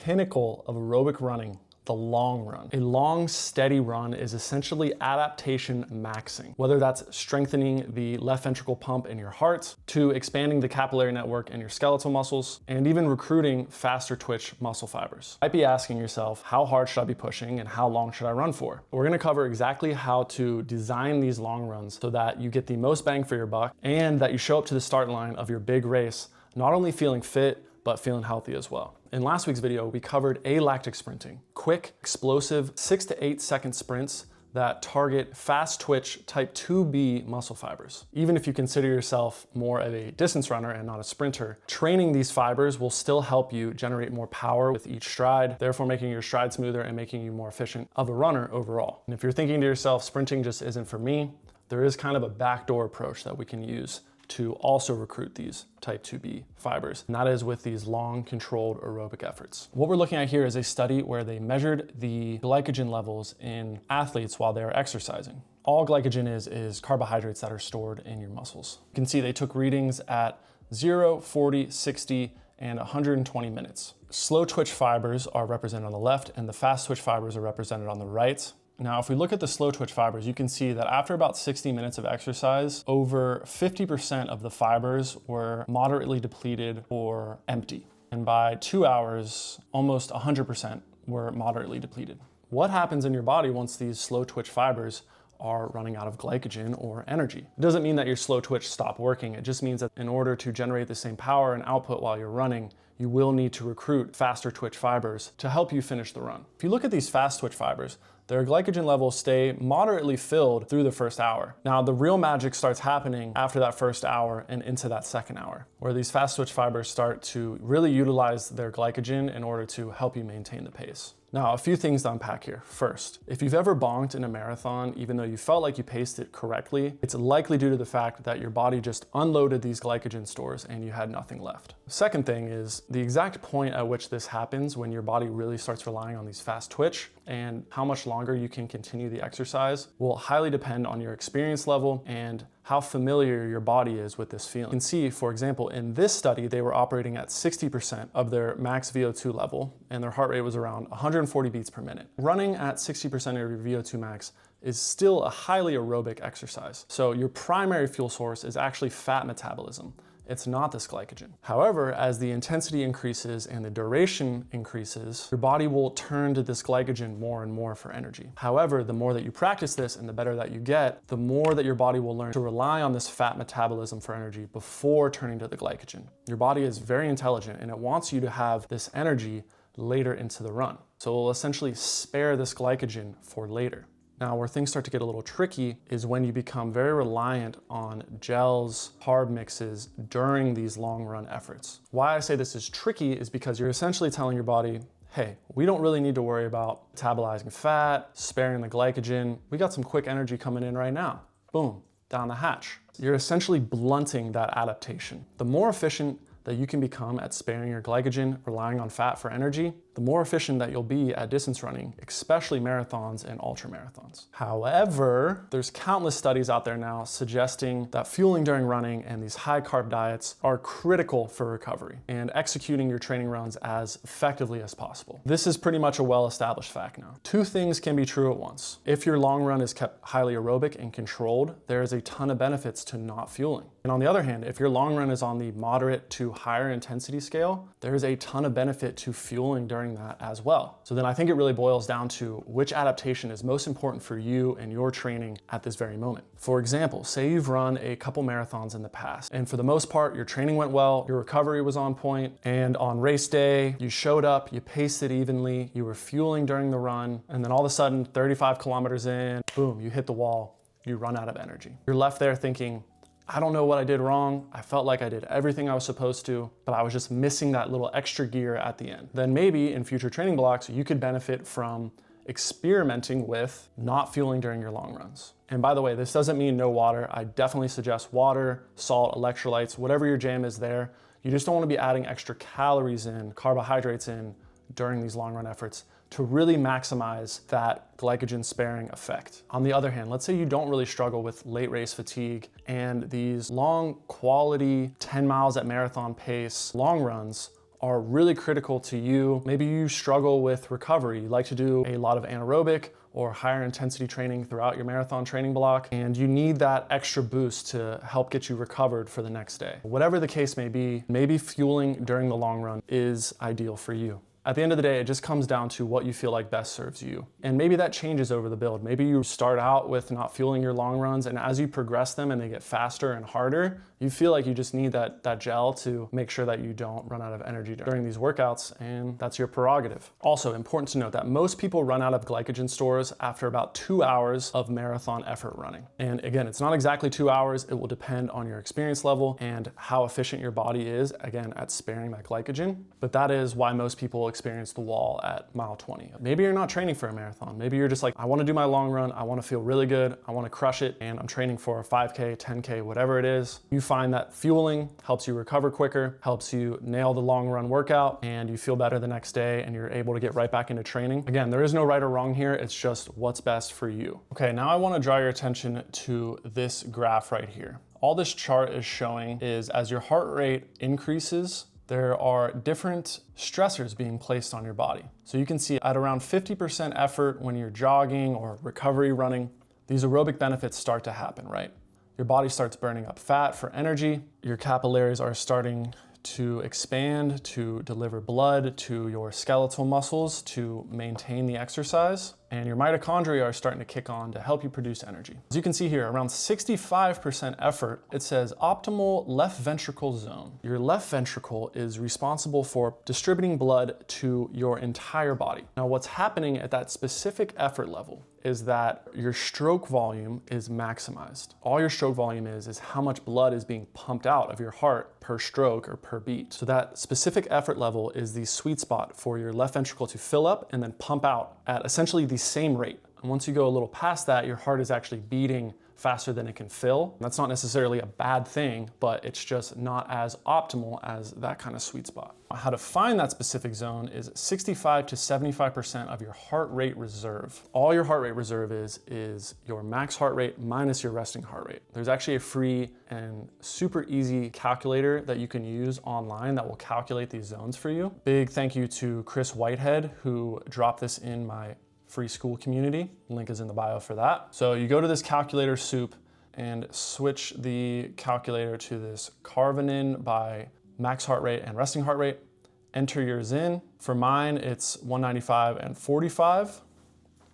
pinnacle of aerobic running, the long run. A long, steady run is essentially adaptation maxing, whether that's strengthening the left ventricle pump in your heart, to expanding the capillary network in your skeletal muscles, and even recruiting faster twitch muscle fibers. You might be asking yourself, how hard should I be pushing and how long should I run for? We're gonna cover exactly how to design these long runs so that you get the most bang for your buck and that you show up to the start line of your big race, not only feeling fit, but feeling healthy as well. In last week's video, we covered alactic sprinting, quick, explosive 6 to 8 second sprints that target fast twitch type 2B muscle fibers. Even if you consider yourself more of a distance runner and not a sprinter, training these fibers will still help you generate more power with each stride, therefore making your stride smoother and making you more efficient of a runner overall. And if you're thinking to yourself, sprinting just isn't for me, there is kind of a backdoor approach that we can use to also recruit these type 2B fibers, and that is with these long controlled aerobic efforts. What we're looking at here is a study where they measured the glycogen levels in athletes while they're exercising. All glycogen is carbohydrates that are stored in your muscles. You can see they took readings at 0, 40, 60, and 120 minutes. Slow twitch fibers are represented on the left and the fast twitch fibers are represented on the right. Now, if we look at the slow twitch fibers, you can see that after about 60 minutes of exercise, over 50% of the fibers were moderately depleted or empty. And by 2 hours, almost 100% were moderately depleted. What happens in your body once these slow twitch fibers are running out of glycogen or energy? It doesn't mean that your slow twitch stopped working. It just means that in order to generate the same power and output while you're running, you will need to recruit faster twitch fibers to help you finish the run. If you look at these fast twitch fibers, their glycogen levels stay moderately filled through the first hour. Now, the real magic starts happening after that first hour and into that second hour, where these fast twitch fibers start to really utilize their glycogen in order to help you maintain the pace. Now, a few things to unpack here. First, if you've ever bonked in a marathon, even though you felt like you paced it correctly, it's likely due to the fact that your body just unloaded these glycogen stores and you had nothing left. Second thing is the exact point at which this happens, when your body really starts relying on these fast twitch, and how much longer you can continue the exercise will highly depend on your experience level and how familiar your body is with this feeling. You can see, for example, in this study, they were operating at 60% of their max VO2 level, and their heart rate was around 140 beats per minute. Running at 60% of your VO2 max is still a highly aerobic exercise. So your primary fuel source is actually fat metabolism. It's not this glycogen. However, as the intensity increases and the duration increases, your body will turn to this glycogen more and more for energy. However, the more that you practice this and the better that you get, the more that your body will learn to rely on this fat metabolism for energy before turning to the glycogen. Your body is very intelligent and it wants you to have this energy later into the run. So it will essentially spare this glycogen for later. Now, where things start to get a little tricky is when you become very reliant on gels, carb mixes during these long run efforts. Why I say this is tricky is because you're essentially telling your body, hey, we don't really need to worry about metabolizing fat, sparing the glycogen. We got some quick energy coming in right now. Boom, down the hatch. You're essentially blunting that adaptation. The more efficient that you can become at sparing your glycogen, relying on fat for energy, the more efficient that you'll be at distance running, especially marathons and ultra marathons. However, there's countless studies out there now suggesting that fueling during running and these high carb diets are critical for recovery and executing your training runs as effectively as possible. This is pretty much a well-established fact now. Two things can be true at once. If your long run is kept highly aerobic and controlled, there is a ton of benefits to not fueling. And on the other hand, if your long run is on the moderate to higher intensity scale, there is a ton of benefit to fueling during that as well. So then I think it really boils down to which adaptation is most important for you and your training at this very moment. For example, say you've run a couple marathons in the past, and for the most part, your training went well, your recovery was on point, and on race day, you showed up, you paced it evenly, you were fueling during the run, and then all of a sudden, 35 kilometers in, boom, you hit the wall, you run out of energy. You're left there thinking, I don't know what I did wrong. I felt like I did everything I was supposed to, but I was just missing that little extra gear at the end. Then maybe in future training blocks, you could benefit from experimenting with not fueling during your long runs. And by the way, this doesn't mean no water. I definitely suggest water, salt, electrolytes, whatever your jam is there. You just don't want to be adding extra calories in, carbohydrates in during these long run efforts to really maximize that glycogen sparing effect. On the other hand, let's say you don't really struggle with late race fatigue and these long quality 10 miles at marathon pace long runs are really critical to you. Maybe you struggle with recovery. You like to do a lot of anaerobic or higher intensity training throughout your marathon training block, and you need that extra boost to help get you recovered for the next day. Whatever the case may be, maybe fueling during the long run is ideal for you. At the end of the day, it just comes down to what you feel like best serves you. And maybe that changes over the build. Maybe you start out with not fueling your long runs, and as you progress them and they get faster and harder, you feel like you just need that gel to make sure that you don't run out of energy during these workouts, and that's your prerogative. Also, important to note that most people run out of glycogen stores after about 2 hours of marathon effort running. And again, it's not exactly 2 hours. It will depend on your experience level and how efficient your body is, again, at sparing that glycogen. But that is why most people experience the wall at mile 20. Maybe you're not training for a marathon. Maybe you're just like, I want to do my long run. I want to feel really good. I want to crush it. And I'm training for a 5K, 10K, whatever it is. You find that fueling helps you recover quicker, helps you nail the long run workout, and you feel better the next day and you're able to get right back into training. Again, there is no right or wrong here. It's just what's best for you. Okay, now I want to draw your attention to this graph right here. All this chart is showing is as your heart rate increases, there are different stressors being placed on your body. So you can see at around 50% effort when you're jogging or recovery running, these aerobic benefits start to happen, right? Your body starts burning up fat for energy. Your capillaries are starting to expand to deliver blood to your skeletal muscles to maintain the exercise. And your mitochondria are starting to kick on to help you produce energy. As you can see here, around 65% effort, it says optimal left ventricle zone. Your left ventricle is responsible for distributing blood to your entire body. Now, what's happening at that specific effort level is that your stroke volume is maximized. All your stroke volume is how much blood is being pumped out of your heart per stroke or per beat. So that specific effort level is the sweet spot for your left ventricle to fill up and then pump out at essentially the same rate. And once you go a little past that, your heart is actually beating faster than it can fill. That's not necessarily a bad thing, but it's just not as optimal as that kind of sweet spot. How to find that specific zone is 65 to 75% of your heart rate reserve. All your heart rate reserve is your max heart rate minus your resting heart rate. There's actually a free and super easy calculator that you can use online that will calculate these zones for you. Big thank you to Chris Whitehead, who dropped this in my free school community. Link is in the bio for that. So you go to this calculator soup and switch the calculator to this Carvenin by max heart rate and resting heart rate. Enter yours in. For mine, it's 195 and 45.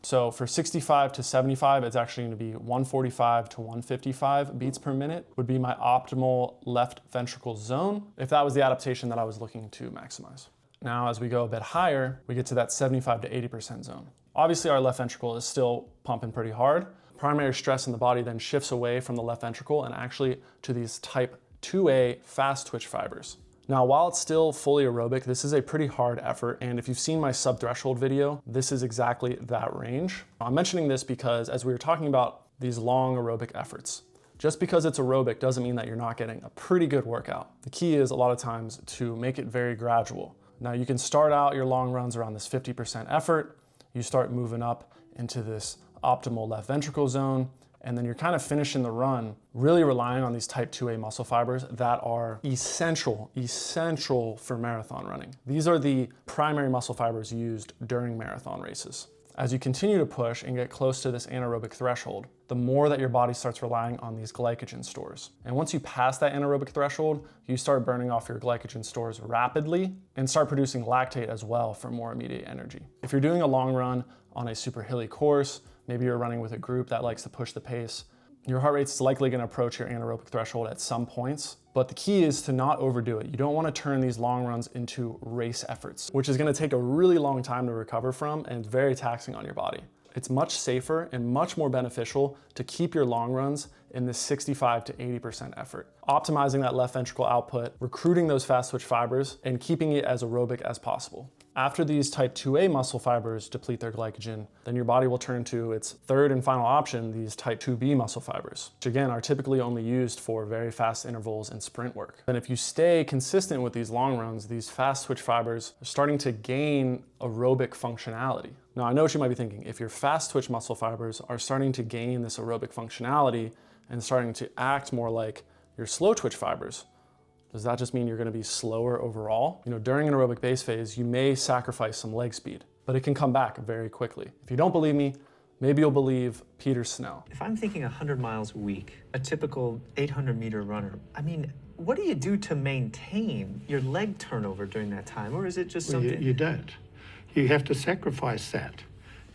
So for 65 to 75, it's actually going to be 145 to 155 beats per minute would be my optimal left ventricle zone if that was the adaptation that I was looking to maximize. Now, as we go a bit higher, we get to that 75 to 80% zone. Obviously, our left ventricle is still pumping pretty hard. Primary stress in the body then shifts away from the left ventricle and actually to these type 2A fast twitch fibers. Now, while it's still fully aerobic, this is a pretty hard effort. And if you've seen my subthreshold video, this is exactly that range. I'm mentioning this because as we were talking about these long aerobic efforts, just because it's aerobic doesn't mean that you're not getting a pretty good workout. The key is a lot of times to make it very gradual. Now, you can start out your long runs around this 50% effort. You start moving up into this optimal left ventricle zone, and then you're kind of finishing the run really relying on these type 2A muscle fibers that are essential for marathon running. These are the primary muscle fibers used during marathon races. As you continue to push and get close to this anaerobic threshold, the more that your body starts relying on these glycogen stores. And once you pass that anaerobic threshold, you start burning off your glycogen stores rapidly and start producing lactate as well for more immediate energy. If you're doing a long run on a super hilly course, maybe you're running with a group that likes to push the pace, your heart rate's likely gonna approach your anaerobic threshold at some points, but the key is to not overdo it. You don't wanna turn these long runs into race efforts, which is gonna take a really long time to recover from and it's very taxing on your body. It's much safer and much more beneficial to keep your long runs in this 65 to 80% effort. Optimizing that left ventricle output, recruiting those fast twitch fibers, and keeping it as aerobic as possible. After these type 2A muscle fibers deplete their glycogen, then your body will turn to its third and final option, these type 2B muscle fibers, which again are typically only used for very fast intervals and sprint work. And if you stay consistent with these long runs, these fast twitch fibers are starting to gain aerobic functionality. Now, I know what you might be thinking. If your fast twitch muscle fibers are starting to gain this aerobic functionality and starting to act more like your slow twitch fibers, Does that just mean you're gonna be slower overall? You know, during an aerobic base phase, you may sacrifice some leg speed, but it can come back very quickly. If you don't believe me, maybe you'll believe Peter Snell. If I'm thinking 100 miles a week, a typical 800-meter runner, I mean, what do you do to maintain your leg turnover during that time? Or is it just something? Well, you don't. You have to sacrifice that.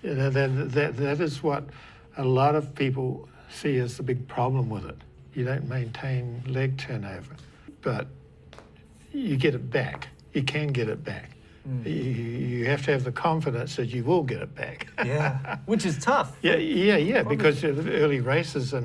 You know, that is what a lot of people see as the big problem with it. You don't maintain leg turnover, but you get it back. You can get it back. You have to have the confidence that you will get it back. Yeah, which is tough. Yeah, because the early races are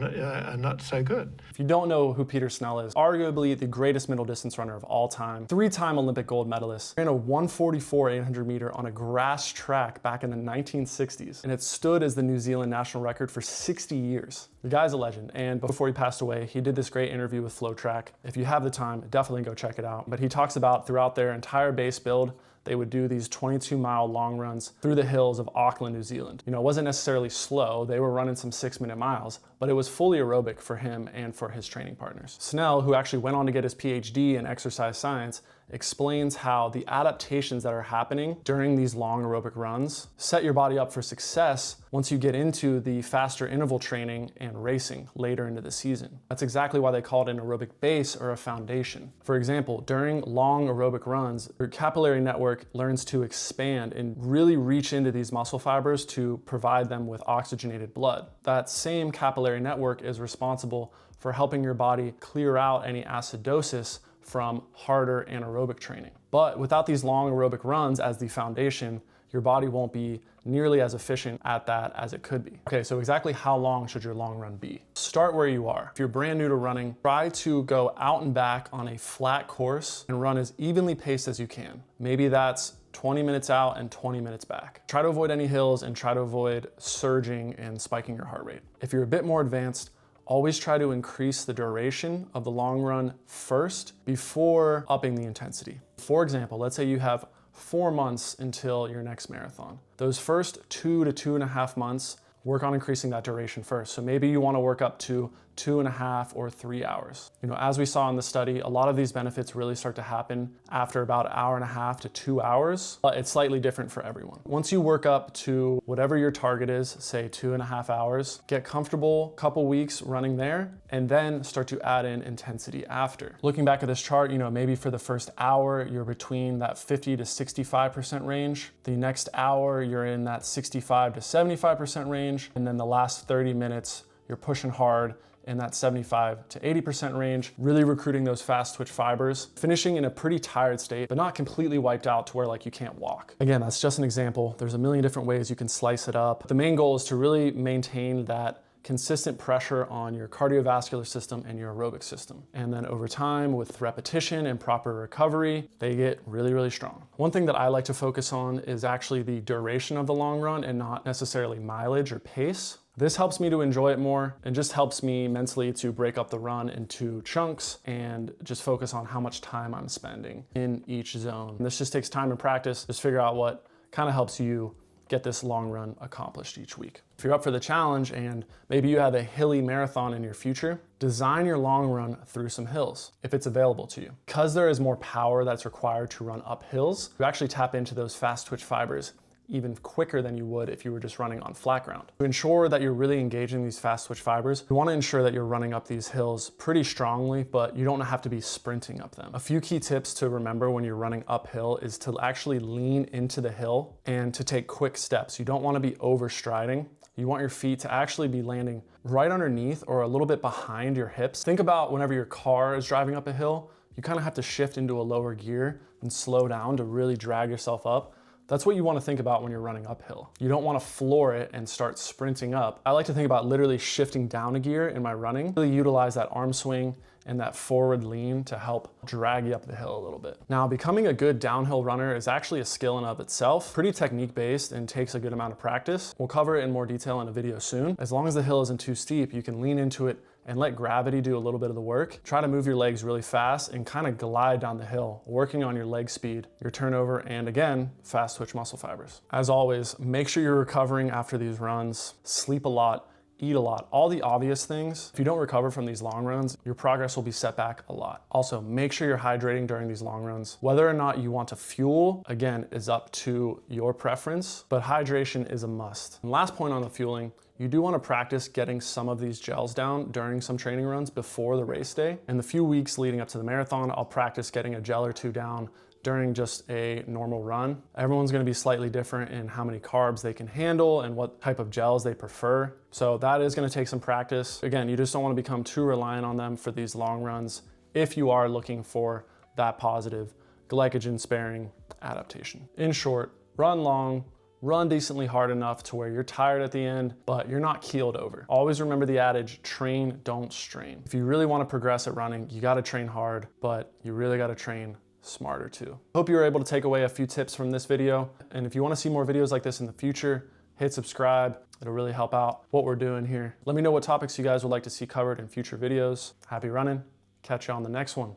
not so good. If you don't know who Peter Snell is, arguably the greatest middle distance runner of all time, 3-time Olympic gold medalist, ran a 1:44 800 meter on a grass track back in the 1960s, and it stood as the New Zealand national record for 60 years. The guy's a legend, and before he passed away, he did this great interview with FlowTrack. If you have the time, definitely go check it out. But he talks about throughout their entire base build, they would do these 22-mile long runs through the hills of Auckland, New Zealand. You know, it wasn't necessarily slow. They were running some 6-minute miles, but it was fully aerobic for him and for his training partners. Snell, who actually went on to get his PhD in exercise science, explains how the adaptations that are happening during these long aerobic runs set your body up for success once you get into the faster interval training and racing later into the season. That's exactly why they call it an aerobic base or a foundation. For example, during long aerobic runs, your capillary network learns to expand and really reach into these muscle fibers to provide them with oxygenated blood. That same capillary network is responsible for helping your body clear out any acidosis from harder anaerobic training. But without these long aerobic runs as the foundation, your body won't be nearly as efficient at that as it could be. Okay, so exactly how long should your long run be? Start where you are. If you're brand new to running, try to go out and back on a flat course and run as evenly paced as you can. Maybe that's 20 minutes out and 20 minutes back. Try to avoid any hills and try to avoid surging and spiking your heart rate. If you're a bit more advanced, always try to increase the duration of the long run first before upping the intensity. For example, let's say you have 4 months until your next marathon. Those first 2 to 2.5 months, work on increasing that duration first. So maybe you want to work up to 2.5 or 3 hours. You know, as we saw in the study, a lot of these benefits really start to happen after about 1.5 to 2 hours, but it's slightly different for everyone. Once you work up to whatever your target is, say 2.5 hours, get comfortable, couple weeks running there, and then start to add in intensity after. Looking back at this chart, you know, maybe for the first hour, you're between that 50 to 65% range. The next hour, you're in that 65 to 75% range. And then the last 30 minutes, you're pushing hard in that 75 to 80% range, really recruiting those fast twitch fibers, finishing in a pretty tired state, but not completely wiped out to where like you can't walk. Again, that's just an example. There's a million different ways you can slice it up. The main goal is to really maintain that consistent pressure on your cardiovascular system and your aerobic system. And then over time, with repetition and proper recovery, they get really, really strong. One thing that I like to focus on is actually the duration of the long run and not necessarily mileage or pace. This helps me to enjoy it more and just helps me mentally to break up the run into chunks and just focus on how much time I'm spending in each zone. And this just takes time and practice. Just figure out what kind of helps you get this long run accomplished each week. If you're up for the challenge and maybe you have a hilly marathon in your future, design your long run through some hills if it's available to you. Because there is more power that's required to run up hills, you actually tap into those fast twitch fibers even quicker than you would if you were just running on flat ground. To ensure that you're really engaging these fast twitch fibers, you want to ensure that you're running up these hills pretty strongly, but you don't have to be sprinting up them. A few key tips to remember when you're running uphill is to actually lean into the hill and to take quick steps. You don't want to be overstriding. You want your feet to actually be landing right underneath or a little bit behind your hips. Think about whenever your car is driving up a hill, you kind of have to shift into a lower gear and slow down to really drag yourself up. That's what you want to think about when you're running uphill. You don't want to floor it and start sprinting up. I like to think about literally shifting down a gear in my running, really utilize that arm swing and that forward lean to help drag you up the hill a little bit. Now, becoming a good downhill runner is actually a skill in of itself, pretty technique based and takes a good amount of practice. We'll cover it in more detail in a video soon. As long as the hill isn't too steep, you can lean into it and let gravity do a little bit of the work. Try to move your legs really fast and kind of glide down the hill, working on your leg speed, your turnover, and again, fast twitch muscle fibers. As always, make sure you're recovering after these runs, sleep a lot, eat a lot, all the obvious things. If you don't recover from these long runs, your progress will be set back a lot. Also, make sure you're hydrating during these long runs. Whether or not you want to fuel, again, is up to your preference, but hydration is a must. And last point on the fueling, you do want to practice getting some of these gels down during some training runs before the race day. In the few weeks leading up to the marathon, I'll practice getting a gel or two down during just a normal run. Everyone's gonna be slightly different in how many carbs they can handle and what type of gels they prefer. So that is gonna take some practice. Again, you just don't wanna become too reliant on them for these long runs if you are looking for that positive glycogen sparing adaptation. In short, run long, run decently hard enough to where you're tired at the end, but you're not keeled over. Always remember the adage, train, don't strain. If you really wanna progress at running, you gotta train hard, but you really gotta train smarter too. Hope you were able to take away a few tips from this video. And if you want to see more videos like this in the future, hit subscribe. It'll really help out what we're doing here. Let me know what topics you guys would like to see covered in future videos. Happy running. Catch you on the next one.